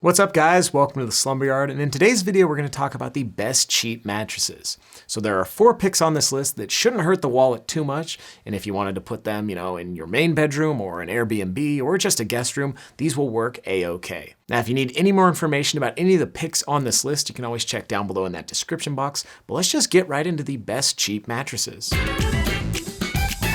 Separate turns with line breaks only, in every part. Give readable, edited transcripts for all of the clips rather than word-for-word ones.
What's up guys, welcome to the Slumber Yard, and in today's video we're going to talk about the best cheap mattresses. So there are 4 picks on this list that shouldn't hurt the wallet too much, and if you wanted to put them, in your main bedroom or an Airbnb or just a guest room, these will work a-okay. Now if you need any more information about any of the picks on this list, you can always check down below in that description box, but let's just get right into the best cheap mattresses.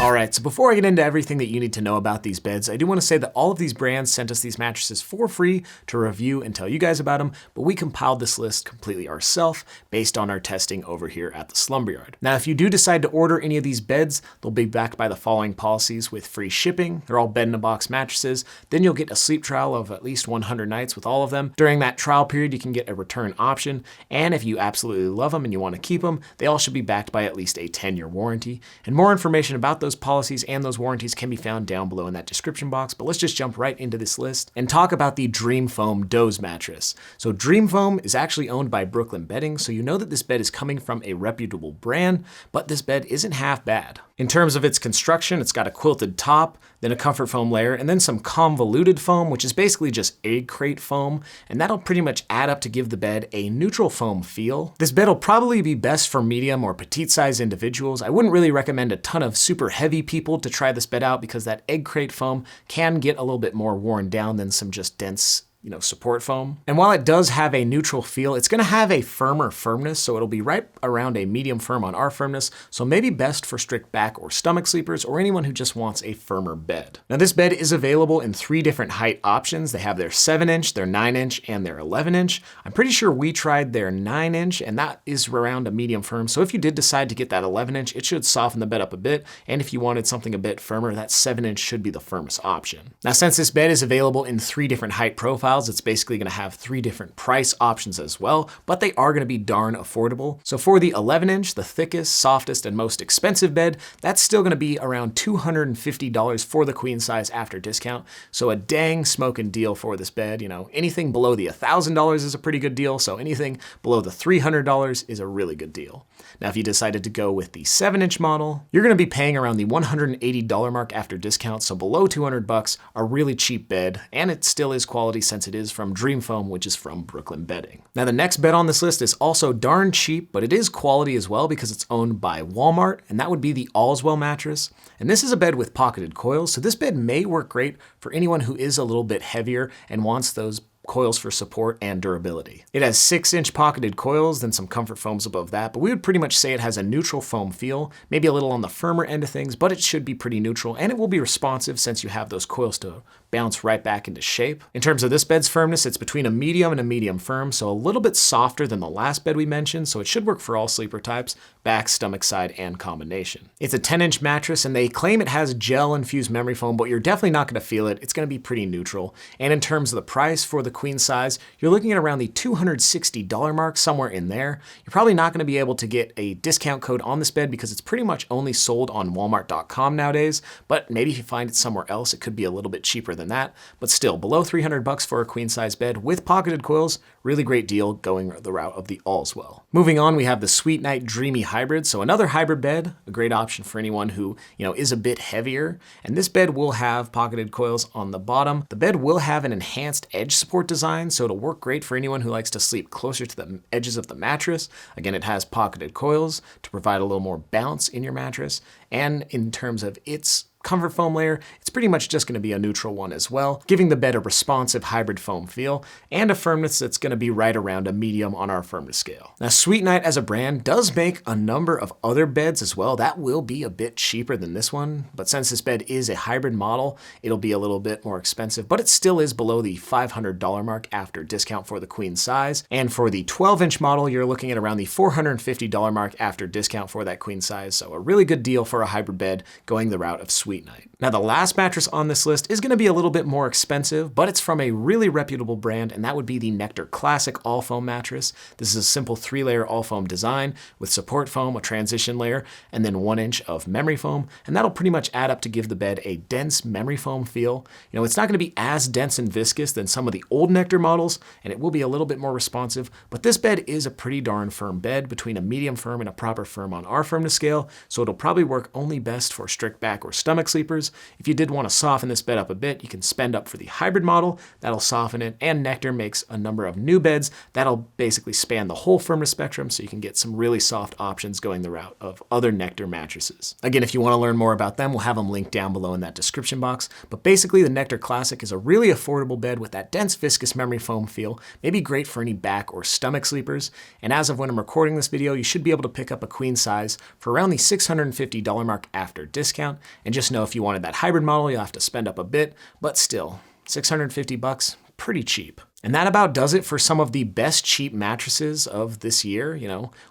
Alright, so before I get into everything that you need to know about these beds, I do want to say that all of these brands sent us these mattresses for free to review and tell you guys about them, but we compiled this list completely ourselves based on our testing over here at the Slumber Yard. Now, if you do decide to order any of these beds, they'll be backed by the following policies with free shipping. They're all bed-in-a-box mattresses. Then you'll get a sleep trial of at least 100 nights with all of them. During that trial period, you can get a return option, and if you absolutely love them and you want to keep them, they all should be backed by at least a 10-year warranty. And more information about those policies and those warranties can be found down below in that description box, but let's just jump right into this list and talk about the Dreamfoam Doze mattress. So Dreamfoam is actually owned by Brooklyn Bedding, so you know that this bed is coming from a reputable brand, but this bed isn't half bad. In terms of its construction, it's got a quilted top, then a comfort foam layer, and then some convoluted foam, which is basically just egg crate foam, and that'll pretty much add up to give the bed a neutral foam feel. This bed will probably be best for medium or petite size individuals. I wouldn't really recommend a ton of super heavy people to try this bed out because that egg crate foam can get a little bit more worn down than some just dense support foam. And while it does have a neutral feel, it's gonna have a firmer firmness, so it'll be right around a medium firm on our firmness, so maybe best for strict back or stomach sleepers or anyone who just wants a firmer bed. Now this bed is available in 3 different height options. They have their 7-inch, their 9-inch, and their 11-inch. I'm pretty sure we tried their 9-inch, and that is around a medium firm, so if you did decide to get that 11-inch, it should soften the bed up a bit, and if you wanted something a bit firmer, that 7-inch should be the firmest option. Now since this bed is available in 3 different height profiles, it's basically going to have 3 different price options as well, but they are going to be darn affordable. So for the 11-inch, the thickest, softest, and most expensive bed, that's still going to be around $250 for the queen size after discount. So a dang smoking deal for this bed. Anything below the $1,000 is a pretty good deal, so anything below the $300 is a really good deal. Now if you decided to go with the 7-inch model, you're going to be paying around the $180 mark after discount, so below $200, a really cheap bed, and it still is quality since it is from Dreamfoam, which is from Brooklyn Bedding. Now the next bed on this list is also darn cheap, but it is quality as well because it's owned by Walmart, and that would be the Allswell mattress. And this is a bed with pocketed coils, so this bed may work great for anyone who is a little bit heavier and wants those coils for support and durability. It has 6-inch pocketed coils, then some comfort foams above that, but we would pretty much say it has a neutral foam feel, maybe a little on the firmer end of things, but it should be pretty neutral, and it will be responsive since you have those coils to bounce right back into shape. In terms of this bed's firmness, it's between a medium and a medium firm, so a little bit softer than the last bed we mentioned, so it should work for all sleeper types, back, stomach side, and combination. It's a 10-inch mattress, and they claim it has gel-infused memory foam, but you're definitely not going to feel it. It's going to be pretty neutral. And in terms of the price for the queen size, you're looking at around the $260 mark, somewhere in there. You're probably not going to be able to get a discount code on this bed because it's pretty much only sold on Walmart.com nowadays, but maybe if you find it somewhere else, it could be a little bit cheaper than that. But still, below $300 for a queen size bed with pocketed coils, really great deal going the route of the Allswell. Moving on, we have the Sweetnight Dreamy hybrid. So another hybrid bed, a great option for anyone who, is a bit heavier. And this bed will have pocketed coils on the bottom. The bed will have an enhanced edge support design, so it'll work great for anyone who likes to sleep closer to the edges of the mattress. Again, it has pocketed coils to provide a little more bounce in your mattress. And in terms of its comfort foam layer, it's pretty much just going to be a neutral one as well, giving the bed a responsive hybrid foam feel and a firmness that's going to be right around a medium on our firmness scale. Now, Sweetnight as a brand does make a number of other beds as well. That will be a bit cheaper than this one, but since this bed is a hybrid model, it'll be a little bit more expensive, but it still is below the $500 mark after discount for the queen size. And for the 12-inch model, you're looking at around the $450 mark after discount for that queen size, so a really good deal for a hybrid bed going the route of Sweetnight. Now the last mattress on this list is going to be a little bit more expensive, but it's from a really reputable brand, and that would be the Nectar Classic All Foam mattress. This is a simple 3-layer all foam design with support foam, a transition layer, and then 1 inch of memory foam, and that'll pretty much add up to give the bed a dense memory foam feel. It's not going to be as dense and viscous than some of the old Nectar models, and it will be a little bit more responsive, but this bed is a pretty darn firm bed, between a medium firm and a proper firm on our firmness scale, so it'll probably work only best for strict back or stomach stomach sleepers. If you did want to soften this bed up a bit, you can spend up for the hybrid model. That'll soften it. And Nectar makes a number of new beds that'll basically span the whole firmness spectrum, so you can get some really soft options going the route of other Nectar mattresses. Again, if you want to learn more about them, we'll have them linked down below in that description box. But basically, the Nectar Classic is a really affordable bed with that dense viscous memory foam feel, maybe great for any back or stomach sleepers. And as of when I'm recording this video, you should be able to pick up a queen size for around the $650 mark after discount. And just know if you wanted that hybrid model, you'll have to spend up a bit, but still, $650, pretty cheap. And that about does it for some of the best cheap mattresses of this year.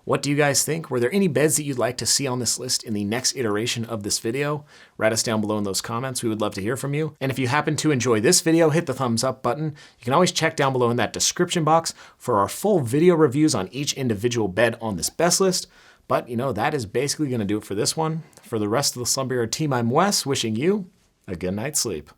What do you guys think? Were there any beds that you'd like to see on this list in the next iteration of this video? Write us down below in those comments. We would love to hear from you. And if you happen to enjoy this video, hit the thumbs up button. You can always check down below in that description box for our full video reviews on each individual bed on this best list. But that is basically going to do it for this one. For the rest of the Slumber Yard team, I'm Wes, wishing you a good night's sleep.